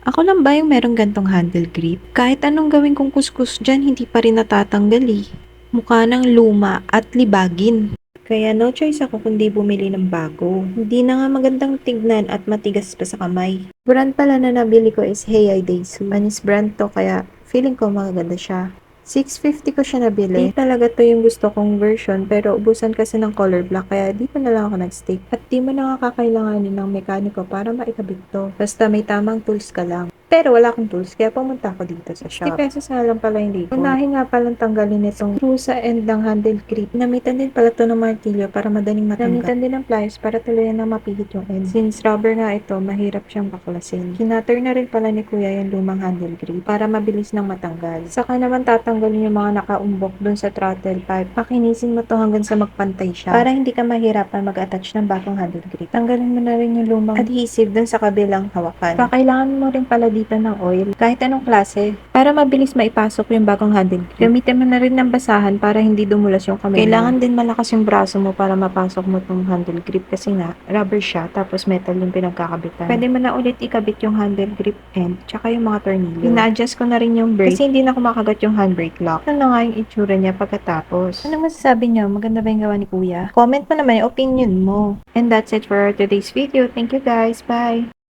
Ako lang ba yung merong gantong handle grip? Kahit anong gawin kong kuskus dyan, hindi pa rin natatanggal eh. Mukha ng luma at libagin. Kaya no choice ako kundi bumili ng bago. Hindi na nga magandang tignan at matigas pa sa kamay. Brand pala na nabili ko is Hey Daisu. Panis brand to kaya feeling ko magaganda siya. 650 ko siya nabili. Di talaga to yung gusto kong version pero ubusan kasi ng color black kaya dito na lang ako nag-stick. At di mo na nga kakailanganin ng mekaniko para maikabit to. Basta may tamang tools ka lang. Pero wala akong tools kaya pumunta ako dito sa shop. 60 pesos nga lang pala yung label. Unahin nga palang tanggalin itong screw sa end ng handle grip. Namitan din pala to ng martilyo para madaling matanggal. Namitan din ng pliers para tuluyan na mapihit yung end. Since rubber nga ito, mahirap siyang baklasin. Kinater na rin pala ni kuya yung lumang handle grip para mabilis nang matanggal. Saka naman tatanggalin yung mga nakaumbok dun sa throttle pipe. Pakinisin mo to hanggang sa magpantay siya para hindi ka mahirapan mag-attach ng bagong handle grip. Tanggalin mo na rin yung lumang adhesive dun sa kabilang hawakan. Kakailangan mo rin pala dito ng oil, kahit anong klase, para mabilis maipasok yung bagong handle grip. Gamitin mo na rin ng basahan para hindi dumulas yung kamay. Kailangan din malakas yung braso mo para mapasok mo tong handle grip kasi nga, rubber siya, tapos metal yung pinagkakabitan. Pwede mo na ulit ikabit yung handle grip end, tsaka yung mga tornilyo. Ina-adjust ko na rin yung brake kasi hindi na kumakagat yung handbrake lock. Ano na nga yung itsura niya pagkatapos. Ano masasabi niyo? Maganda ba yung gawa ni kuya? Comment mo naman yung opinion mo. And that's it for today's video. Thank you guys. Bye!